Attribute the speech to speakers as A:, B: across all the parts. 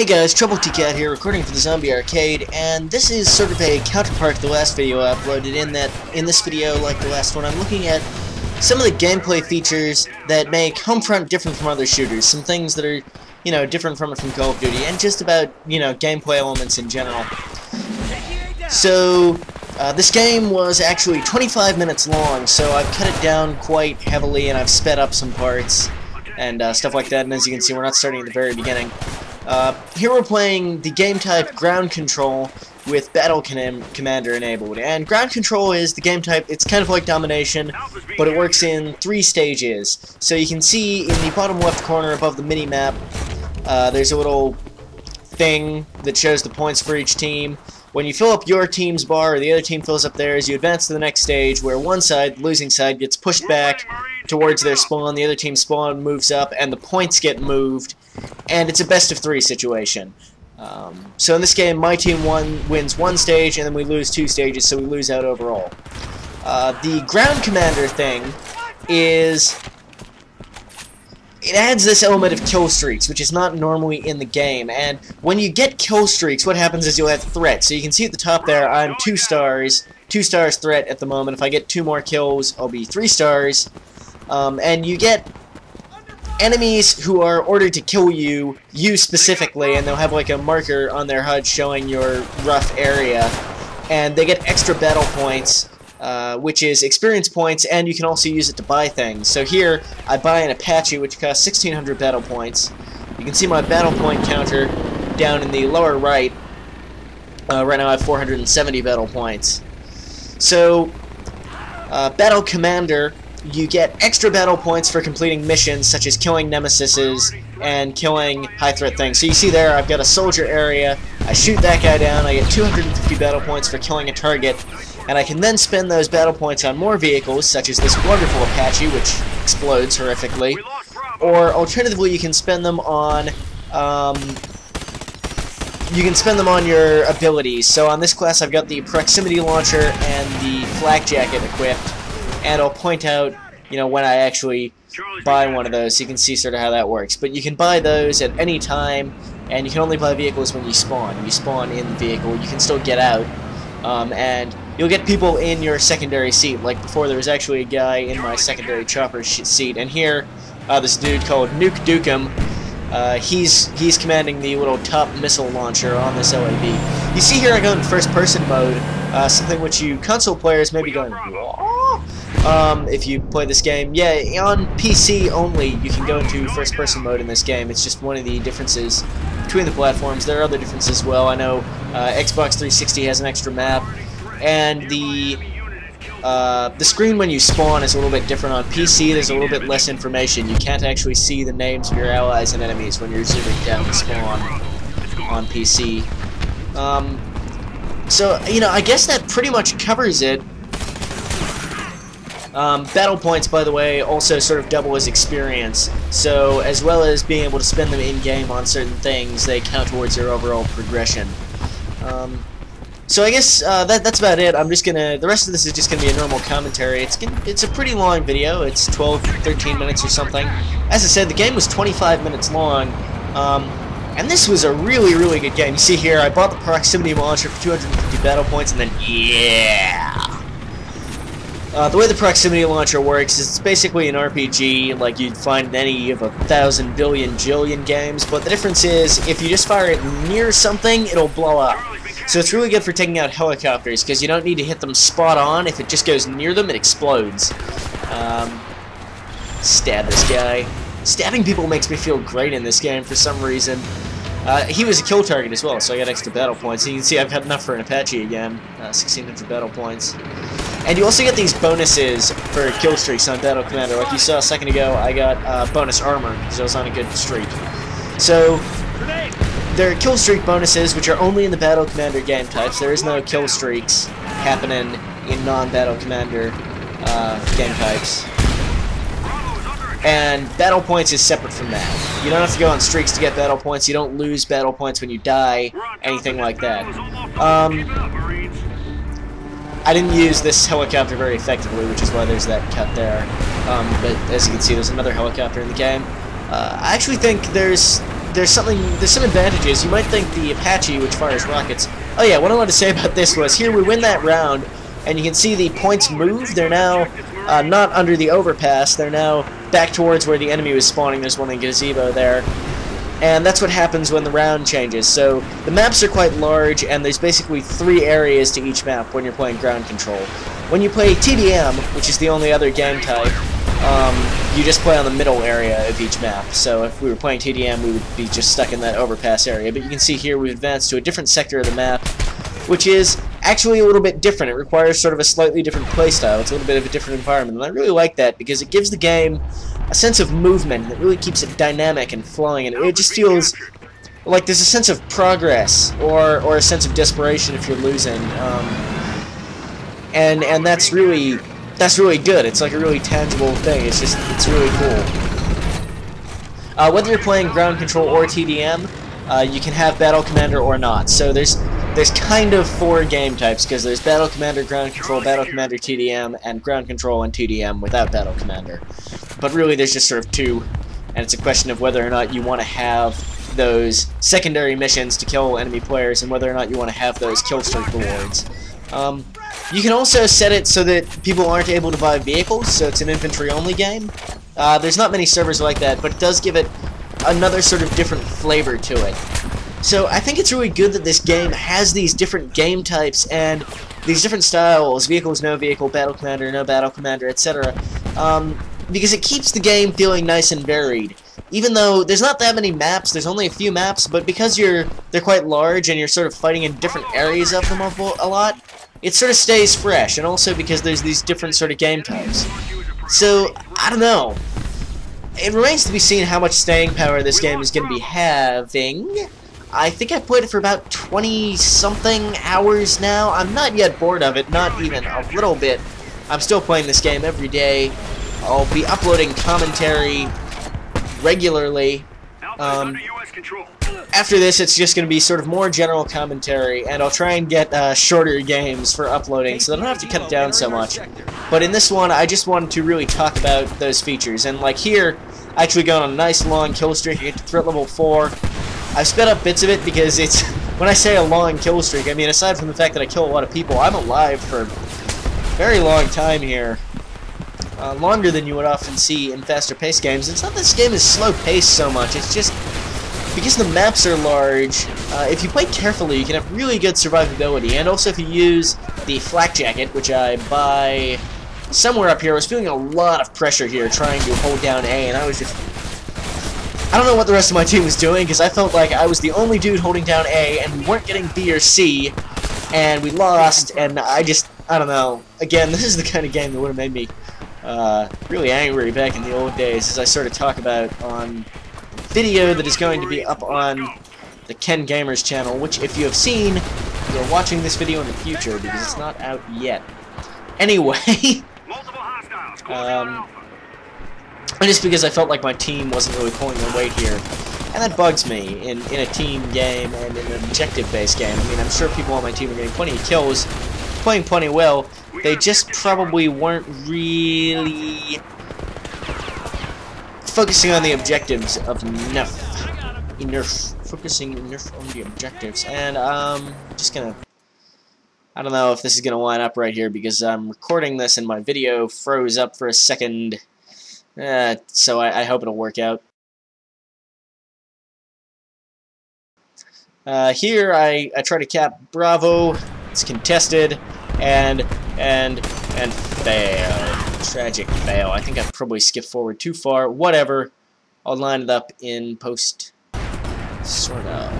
A: Hey guys, Trouble T-Cat here, recording for the Zombie Arcade, and this is sort of a counterpart to the last video I uploaded. In this video, like the last one, I'm looking at some of the gameplay features that make Homefront different from other shooters. Some things that are, different from it from Call of Duty, and just about, gameplay elements in general. So, this game was actually 25 minutes long, so I've cut it down quite heavily, and I've sped up some parts, and stuff like that, and as you can see, we're not starting at the very beginning. Here we're playing the game type Ground Control with Battle Commander enabled, and Ground Control is the game type. It's kind of like Domination, but it works in 3 stages. So you can see in the bottom left corner above the mini-map, there's a little thing that shows the points for each team. When you fill up your team's bar, or the other team fills up theirs, you advance to the next stage, where one side, the losing side, gets pushed back towards their spawn, the other team's spawn moves up, and the points get moved, and it's a best-of-3 situation. So in this game, my team wins 1 stage, and then we lose 2 stages, so we lose out overall. The Ground Commander thing is... it adds this element of kill streaks, which is not normally in the game, and when you get kill streaks, what happens is you'll have threat. So you can see at the top there, I'm 2 stars threat at the moment. If I get 2 more kills, I'll be 3 stars, and you get enemies who are ordered to kill you specifically, and they'll have like a marker on their HUD showing your rough area, and they get extra battle points, which is experience points, and you can also use it to buy things. So here, I buy an Apache, which costs 1,600 battle points. You can see my battle point counter down in the lower right. Right now I have 470 battle points. So, Battle Commander, you get extra battle points for completing missions, such as killing nemesises and killing high-threat things. So you see there, I've got a soldier area, I shoot that guy down, I get 250 battle points for killing a target, and I can then spend those battle points on more vehicles, such as this wonderful Apache, which explodes horrifically. Or alternatively, you can spend them on your abilities. So on this class, I've got the proximity launcher and the flak jacket equipped, and I'll point out, when I actually buy one of those, so you can see sort of how that works. But you can buy those at any time, and you can only buy vehicles when you spawn. You spawn in the vehicle, you can still get out, and you'll get people in your secondary seat. Like before, there was actually a guy in my secondary chopper seat, and here, this dude called Nuke Dukem, he's commanding the little top missile launcher on this LAV. You see here I go in first-person mode, something which you console players may be going, if you play this game. Yeah, on PC only, you can go into first-person mode in this game. It's just one of the differences between the platforms. There are other differences as well. I know Xbox 360 has an extra map, and the screen when you spawn is a little bit different. On PC, there's a little bit less information. You can't actually see the names of your allies and enemies when you're zooming down the spawn on PC. So, I guess that pretty much covers it. Battle points, by the way, also sort of double as experience, so as well as being able to spend them in-game on certain things, they count towards your overall progression. So I guess that's about it. The rest of this is just gonna be a normal commentary. It's a pretty long video. It's 12-13 minutes or something. As I said, the game was 25 minutes long, and this was a really, really good game. You see here, I bought the proximity launcher for 250 battle points, and then yeah. The way the proximity launcher works is it's basically an RPG like you'd find in any of 1,000 billion jillion games, but the difference is if you just fire it near something, it'll blow up. So it's really good for taking out helicopters, because you don't need to hit them spot on. If it just goes near them, it explodes. Stab this guy. Stabbing people makes me feel great in this game for some reason. He was a kill target as well, so I got extra battle points. You can see I've had enough for an Apache again. 1,600 battle points. And you also get these bonuses for kill streaks on Battle Commander. Like you saw a second ago, I got bonus armor, because I was on a good streak. So, there are kill streak bonuses, which are only in the Battle Commander game types. There is no kill streaks happening in non-Battle Commander game types. And battle points is separate from that. You don't have to go on streaks to get battle points. You don't lose battle points when you die, anything like that. I didn't use this helicopter very effectively, which is why there's that cut there. But as you can see, there's another helicopter in the game. I actually think there's there's some advantages. You might think the Apache, which fires rockets. Oh yeah, what I wanted to say about this was here we win that round, and you can see the points move. They're now not under the overpass. They're now back towards where the enemy was spawning. There's one in gazebo there. And that's what happens when the round changes. So the maps are quite large, and there's basically 3 areas to each map when you're playing ground control. When you play TDM, which is the only other game type, you just play on the middle area of each map. So if we were playing TDM, we would be just stuck in that overpass area. But you can see here we've advanced to a different sector of the map, which is actually a little bit different. It requires sort of a slightly different playstyle. It's a little bit of a different environment, and I really like that because it gives the game a sense of movement that really keeps it dynamic and flowing, and it just feels like there's a sense of progress or a sense of desperation if you're losing, and that's really good. It's like a really tangible thing. It's really cool. Whether you're playing ground control or TDM, you can have Battle Commander or not. So there's kind of 4 game types, because there's Battle Commander, Ground Control, Battle Commander TDM, and Ground Control and TDM without Battle Commander. But really there's just sort of 2, and it's a question of whether or not you want to have those secondary missions to kill enemy players, and whether or not you want to have those kill streak rewards. You can also set it so that people aren't able to buy vehicles, so it's an infantry-only game. There's not many servers like that, but it does give it another sort of different flavor to it. So I think it's really good that this game has these different game types and these different styles, vehicles, no vehicle, battle commander, no battle commander, etc. Because it keeps the game feeling nice and varied. Even though there's not that many maps, there's only a few maps, but because they're quite large and you're sort of fighting in different areas of them a lot, it sort of stays fresh, and also because there's these different sort of game types. So, I don't know. It remains to be seen how much staying power this game is going to be having. I think I've played it for about 20-something hours now. I'm not yet bored of it, not even a little bit. I'm still playing this game every day. I'll be uploading commentary regularly. After this, it's just going to be sort of more general commentary, and I'll try and get shorter games for uploading so that I don't have to cut it down so much. But in this one, I just wanted to really talk about those features. And like here, I actually go on a nice long kill streak. I get to threat level 4. I've sped up bits of it because it's, when I say a long kill streak, I mean aside from the fact that I kill a lot of people, I'm alive for a very long time here. Longer than you would often see in faster paced games. It's not that this game is slow paced so much, it's just because the maps are large. If you play carefully, you can have really good survivability, and also if you use the flak jacket, which I buy somewhere up here. I was feeling a lot of pressure here trying to hold down A, and I was just, I don't know what the rest of my team was doing, because I felt like I was the only dude holding down A, and we weren't getting B or C, and we lost, and I don't know. Again, this is the kind of game that would have made me really angry back in the old days, as I sort of talk about on video that is going to be up on the Ken Gamers channel, which if you have seen, you're watching this video in the future, because it's not out yet. Anyway, just because I felt like my team wasn't really pulling their weight here. And that bugs me in a team game and in an objective-based game. I mean, I'm sure people on my team are getting plenty of kills, playing plenty well. They just probably weren't really focusing on the objectives of enough. Focusing enough on the objectives. And just gonna, I don't know if this is gonna line up right here because I'm recording this and my video froze up for a second. So I hope it'll work out. Here I try to cap Bravo. It's contested and fail. Tragic fail. I think I probably skipped forward too far. Whatever. I'll line it up in post. Sort of.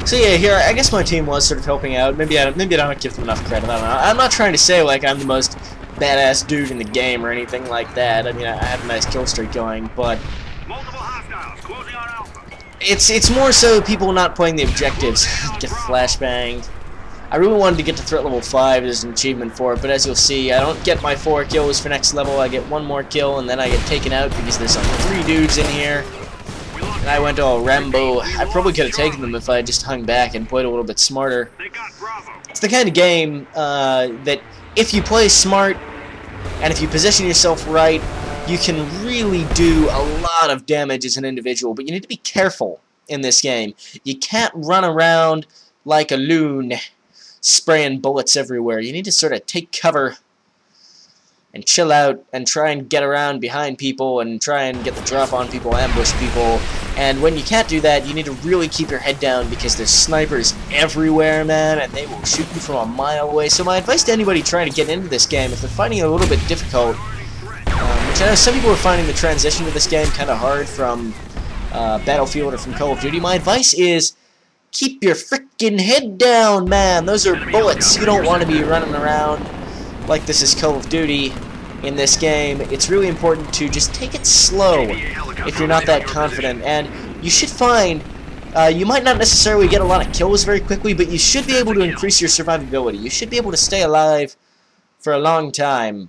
A: So yeah, here I guess my team was sort of helping out. Maybe I don't give them enough credit. I don't know. I'm not trying to say like I'm the most badass dude in the game or anything like that. I mean, I have a nice kill streak going, but it's more so people not playing the objectives. Get flashbanged. I really wanted to get to threat level 5 as an achievement for it, but as you'll see, I don't get my 4 kills for next level. I get 1 more kill, and then I get taken out because there's like 3 dudes in here. And I went all Rambo. I probably could have taken them if I just hung back and played a little bit smarter. It's the kind of game that if you play smart, and if you position yourself right, you can really do a lot of damage as an individual, but you need to be careful in this game. You can't run around like a loon spraying bullets everywhere. You need to sort of take cover and chill out and try and get around behind people and try and get the drop on people, ambush people. And when you can't do that, you need to really keep your head down because there's snipers everywhere, man, and they will shoot you from a mile away. So my advice to anybody trying to get into this game, if they're finding it a little bit difficult, which I know some people are finding the transition to this game kind of hard from Battlefield or from Call of Duty, my advice is keep your frickin' head down, man. Those are bullets. You don't want to be running around like this is Call of Duty in this game. It's really important to just take it slow if you're not that confident. And you should find, you might not necessarily get a lot of kills very quickly, but you should be able to increase your survivability. You should be able to stay alive for a long time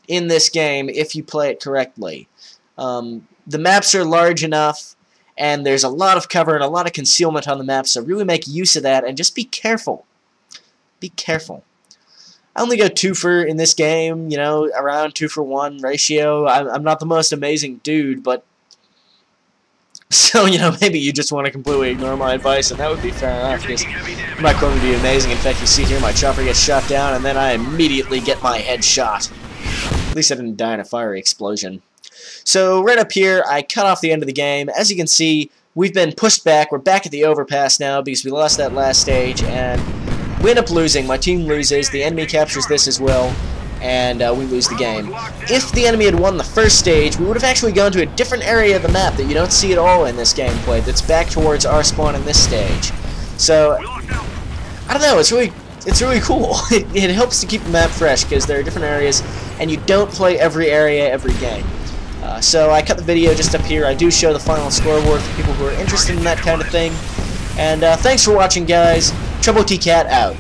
A: in this game if you play it correctly. The maps are large enough, and there's a lot of cover and a lot of concealment on the map, so really make use of that, and just be careful. Be careful. I only go 2 for in this game, you know, around 2 for 1 ratio. I'm not the most amazing dude, but so, you know, maybe you just want to completely ignore my advice, and that would be fair enough, because I'm not going to be amazing. In fact, you see here, my chopper gets shot down, and then I immediately get my head shot. At least I didn't die in a fiery explosion. So, right up here, I cut off the end of the game. As you can see, we've been pushed back. We're back at the overpass now, because we lost that last stage, and we end up losing. My team loses, the enemy captures this as well, and we lose the game. If the enemy had won the first stage, we would have actually gone to a different area of the map that you don't see at all in this gameplay, that's back towards our spawn in this stage. So, I don't know, it's really cool. It helps to keep the map fresh, because there are different areas, and you don't play every area every game. So I cut the video just up here. I do show the final scoreboard for people who are interested in that kind of thing. And thanks for watching, guys. Trouble T Cat out.